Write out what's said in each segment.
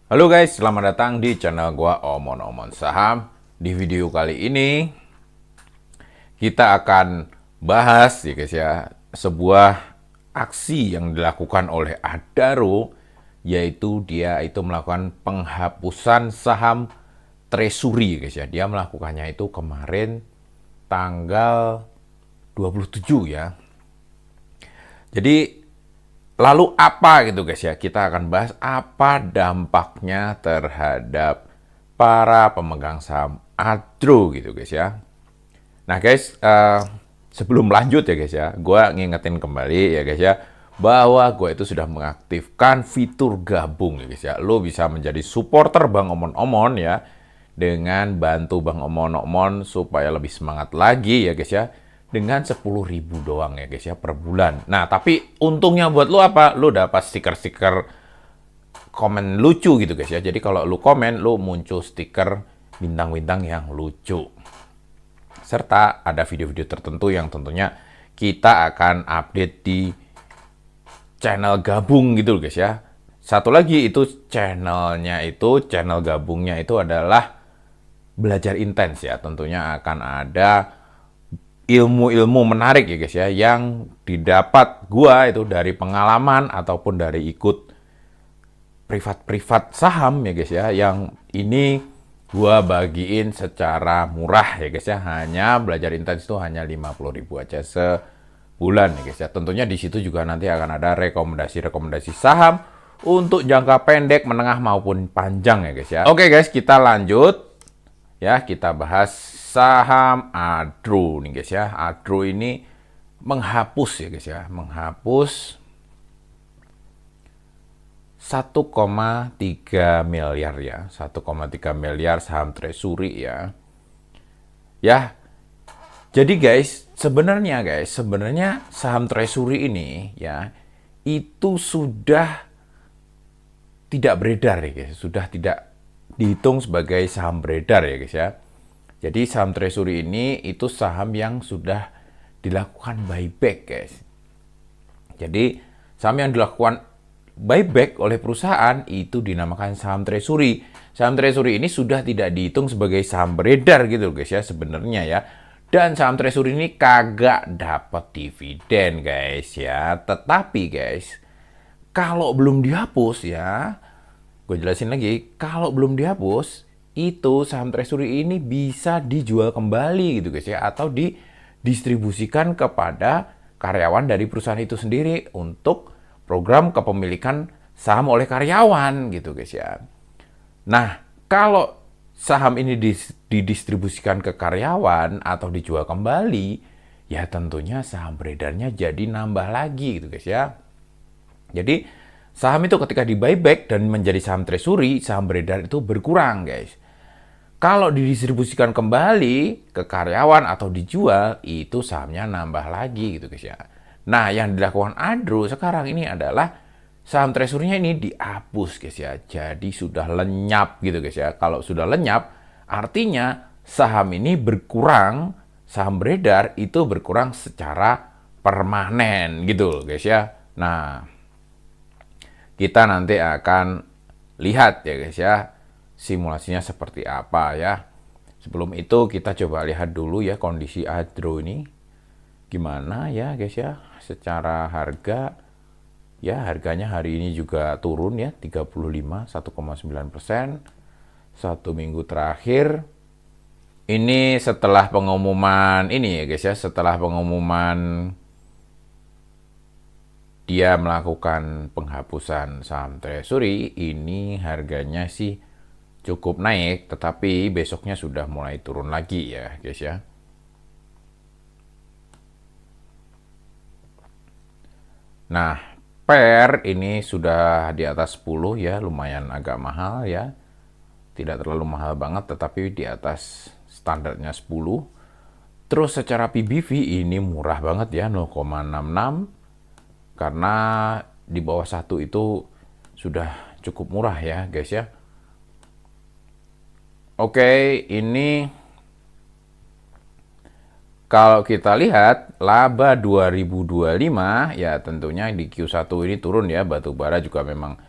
Halo guys, selamat datang di channel gua Omon Saham. Di video kali ini kita akan bahas ya guys ya, sebuah aksi yang dilakukan oleh Adaro, yaitu dia itu melakukan penghapusan saham treasury guys ya. Dia melakukannya itu kemarin tanggal 27 ya. Jadi lalu apa gitu guys ya, kita akan bahas apa dampaknya terhadap para pemegang saham Adro gitu guys ya. Nah guys, sebelum lanjut ya guys ya, gue ngingetin kembali ya guys ya, bahwa gue itu sudah mengaktifkan fitur gabung ya guys ya. Lo bisa menjadi supporter Bang Omon ya, dengan bantu Bang Omon supaya lebih semangat lagi ya guys ya, dengan 10.000 doang ya guys ya per bulan. Nah, tapi untungnya buat lu apa? Lu dapat stiker-stiker komen lucu gitu guys ya. Jadi kalau lu komen, lu muncul stiker bintang-bintang yang lucu. Serta ada video-video tertentu yang tentunya kita akan update di channel gabung gitu guys ya. Satu lagi itu channel gabungnya itu adalah belajar intens ya. Tentunya akan ada ilmu-ilmu menarik ya guys ya, yang didapat gua itu dari pengalaman ataupun dari ikut privat saham ya guys ya, yang ini gua bagiin secara murah ya guys ya. Hanya belajar intens itu hanya 50.000 aja sebulan ya guys ya. Tentunya di situ juga nanti akan ada rekomendasi saham untuk jangka pendek, menengah maupun panjang ya guys ya. Oke guys, kita lanjut ya, kita bahas saham Adro nih guys ya. Adro ini menghapus ya guys ya, menghapus 1,3 miliar ya, 1,3 miliar saham treasury ya. Ya, jadi guys, sebenarnya saham treasury ini ya, itu sudah tidak beredar ya guys, sudah tidak dihitung sebagai saham beredar ya guys ya. Jadi saham treasury ini itu saham yang sudah dilakukan buyback guys. Jadi saham yang dilakukan buyback oleh perusahaan itu dinamakan saham treasury. Saham treasury ini sudah tidak dihitung sebagai saham beredar gitu guys ya sebenarnya ya. Dan saham treasury ini kagak dapat dividen guys ya. Tetapi guys, kalau belum dihapus ya, gue jelasin lagi, kalau belum dihapus, itu saham treasury ini bisa dijual kembali gitu guys ya, atau didistribusikan kepada karyawan dari perusahaan itu sendiri untuk program kepemilikan saham oleh karyawan gitu guys ya. Nah, kalau saham ini didistribusikan ke karyawan atau dijual kembali, ya tentunya saham beredarnya jadi nambah lagi gitu guys ya. Jadi saham itu ketika di buyback dan menjadi saham treasury, saham beredar itu berkurang guys. Kalau didistribusikan kembali ke karyawan atau dijual, itu sahamnya nambah lagi gitu guys ya. Nah, yang dilakukan Adro sekarang ini adalah saham treasury-nya ini dihapus guys ya. Jadi sudah lenyap gitu guys ya. Kalau sudah lenyap, artinya saham ini berkurang, saham beredar itu berkurang secara permanen gitu guys ya. Nah, kita nanti akan lihat ya guys ya, simulasinya seperti apa ya. Sebelum itu kita coba lihat dulu ya kondisi Adro ini gimana ya guys ya. Secara harga ya, harganya hari ini juga turun ya, 35 1,9%. Satu minggu terakhir ini setelah pengumuman ini ya guys ya, setelah pengumuman dia melakukan penghapusan saham treasury, ini harganya sih cukup naik, tetapi besoknya sudah mulai turun lagi ya guys ya. Nah, per ini sudah di atas 10 ya, lumayan agak mahal ya. Tidak terlalu mahal banget, tetapi di atas standarnya 10. Terus secara PBV ini murah banget ya, 0,66. Karena di bawah 1 itu sudah cukup murah ya guys ya. Oke, ini kalau kita lihat laba 2025 ya tentunya di Q1 ini turun ya, batu bara juga memang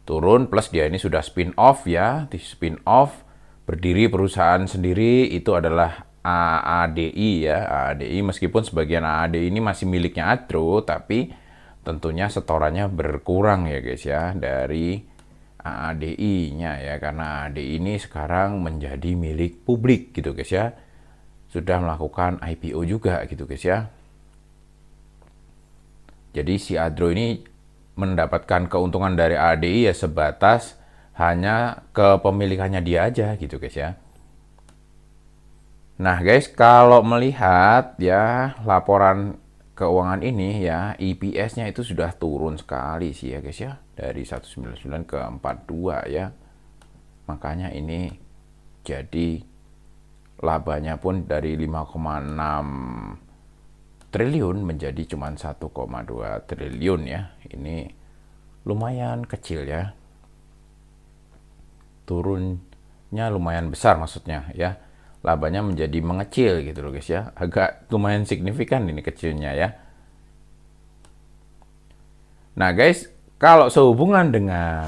turun, plus dia ini sudah spin off ya, di spin off berdiri perusahaan sendiri, itu adalah AADI ya. AADI, meskipun sebagian AADI ini masih miliknya Adro, tapi tentunya setorannya berkurang ya guys ya dari AADI-nya ya, karena AADI ini sekarang menjadi milik publik gitu guys ya. Sudah melakukan IPO juga gitu guys ya. Jadi si Adro ini mendapatkan keuntungan dari AADI ya sebatas hanya kepemilikannya dia aja gitu guys ya. Nah guys, kalau melihat ya laporan keuangan ini ya, EPS-nya itu sudah turun sekali sih ya guys ya, dari 199 ke 42 ya. Makanya ini jadi labanya pun dari 5,6 triliun menjadi cuma 1,2 triliun ya. Ini lumayan kecil ya. Turunnya lumayan besar maksudnya ya. Labanya menjadi mengecil gitu loh guys ya. Agak lumayan signifikan ini kecilnya ya. Nah guys, kalau sehubungan dengan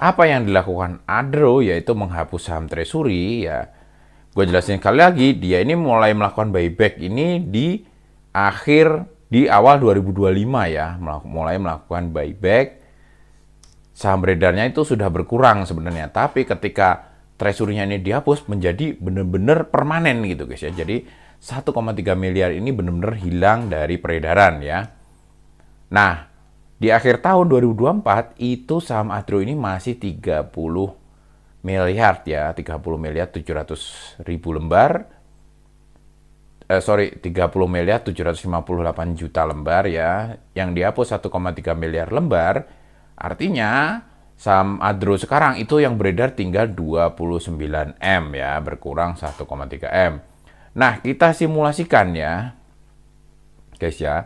apa yang dilakukan Adro, yaitu menghapus saham treasury ya, gue jelasin sekali lagi, dia ini mulai melakukan buyback ini di awal 2025 ya, mulai melakukan buyback. Saham beredarnya itu sudah berkurang sebenarnya, tapi ketika treasury-nya ini dihapus menjadi benar-benar permanen gitu guys ya. Jadi 1,3 miliar ini benar-benar hilang dari peredaran ya. Nah, di akhir tahun 2024 itu saham Adro ini masih 30 miliar ya, 30 miliar 700 ribu lembar. 30 miliar 758 juta lembar ya, yang dihapus 1,3 miliar lembar. Artinya saham Adro sekarang itu yang beredar tinggal 29 M ya, berkurang 1,3 M. Nah, kita simulasikan ya guys ya.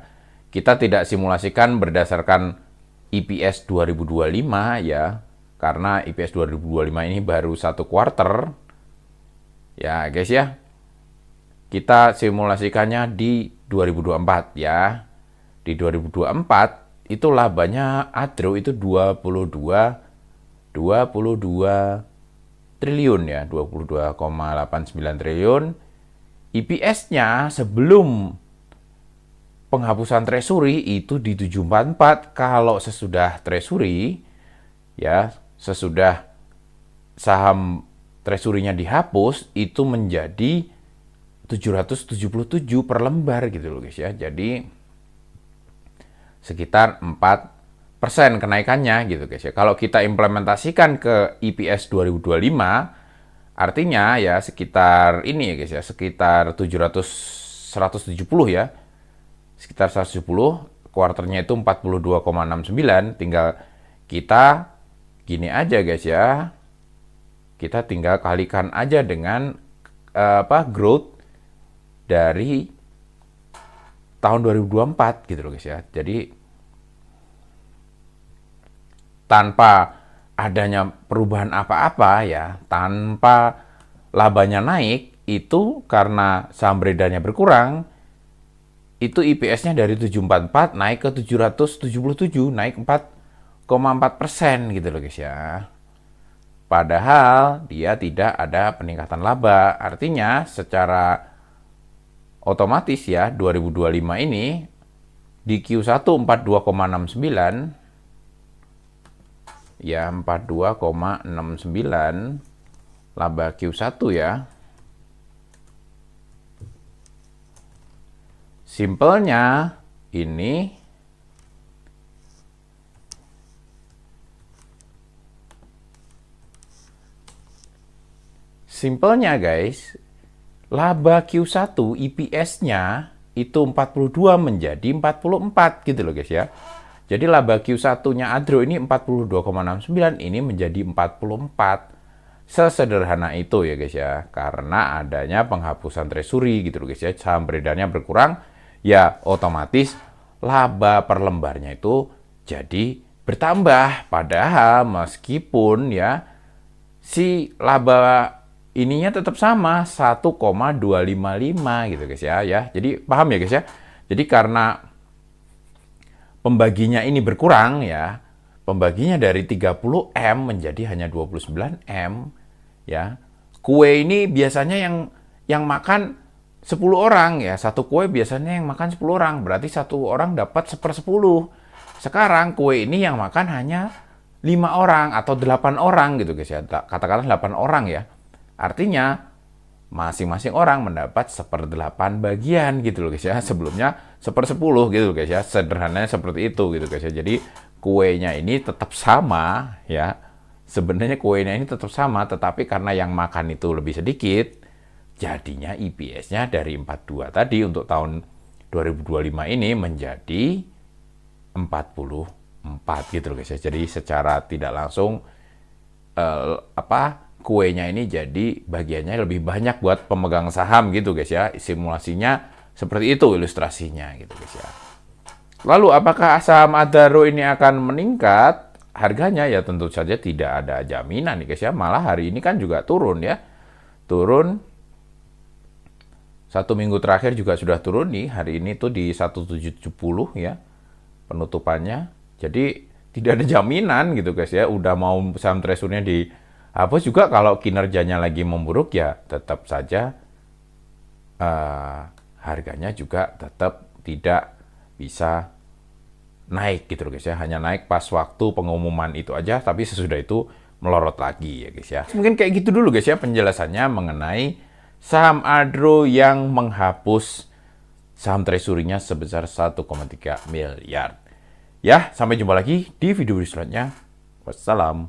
Kita tidak simulasikan berdasarkan EPS 2025 ya, karena EPS 2025 ini baru 1 quarter ya guys ya. Kita simulasikannya di 2024 ya. Di 2024 itu labanya Adro itu 22 triliun ya, 22,89 triliun. EPS-nya sebelum penghapusan treasury itu di 744. Kalau sesudah treasury ya, sesudah saham treasury-nya dihapus itu menjadi 777 per lembar gitu loh guys ya. Jadi sekitar 4% kenaikannya gitu guys ya. Kalau kita implementasikan ke EPS 2025, artinya ya sekitar ini ya guys ya, sekitar 170 ya. Sekitar 170, kuarternya itu 42,69, tinggal kita gini aja guys ya. Kita tinggal kalikan aja dengan growth dari tahun 2024 gitu loh guys ya. Jadi tanpa adanya perubahan apa-apa ya, tanpa labanya naik, itu karena saham beredarnya berkurang, itu IPS-nya dari 744 naik ke 777, naik 4,4% gitu loh guys ya. Padahal dia tidak ada peningkatan laba. Artinya secara otomatis ya 2025 ini di Q1 42,69 ya, 42,69 laba Q1 ya. Simpelnya ini guys, laba Q1 EPS-nya itu 42 menjadi 44 gitu loh guys ya. Jadi laba Q1-nya Adro ini 42,69, ini menjadi 44. Sesederhana itu ya guys ya. Karena adanya penghapusan treasury gitu loh guys ya. Saham beredarnya berkurang, ya otomatis laba per lembarnya itu jadi bertambah. Padahal meskipun ya si laba ininya tetap sama 1,255 gitu guys ya. Jadi paham ya guys ya. Jadi karena pembaginya ini berkurang ya, pembaginya dari 30M menjadi hanya 29M, ya. Kue ini biasanya yang makan 10 orang, ya. Satu kue biasanya yang makan 10 orang, berarti satu orang dapat 1/10. Sekarang kue ini yang makan hanya 5 orang atau 8 orang gitu guys ya. Katakanlah 8 orang ya. Artinya masing-masing orang mendapat 1/8 bagian gitu loh guys ya. Sebelumnya 1/10 gitu loh guys ya. Sederhananya seperti itu gitu guys ya. Jadi kuenya ini tetap sama ya. Sebenarnya kuenya ini tetap sama, tetapi karena yang makan itu lebih sedikit, jadinya EPS-nya dari 42 tadi untuk tahun 2025 ini menjadi 44 gitu loh guys ya. Jadi secara tidak langsung kuenya ini jadi bagiannya lebih banyak buat pemegang saham gitu guys ya. Simulasinya seperti itu ilustrasinya gitu guys ya. Lalu apakah saham Adaro ini akan meningkat harganya? Ya tentu saja tidak ada jaminan nih guys ya. Malah hari ini kan juga turun ya. Turun 1 minggu terakhir juga sudah turun nih. Hari ini tuh di 1770 ya penutupannya. Jadi tidak ada jaminan gitu guys ya. Udah mau saham treasury-nya dihapus juga, kalau kinerjanya lagi memburuk ya tetap saja harganya juga tetap tidak bisa naik gitu loh guys ya. Hanya naik pas waktu pengumuman itu aja, tapi sesudah itu melorot lagi ya guys ya. Mungkin kayak gitu dulu guys ya penjelasannya mengenai saham Adro yang menghapus saham treasury-nya sebesar 1,3 miliar. Ya, sampai jumpa lagi di video selanjutnya. Wassalam.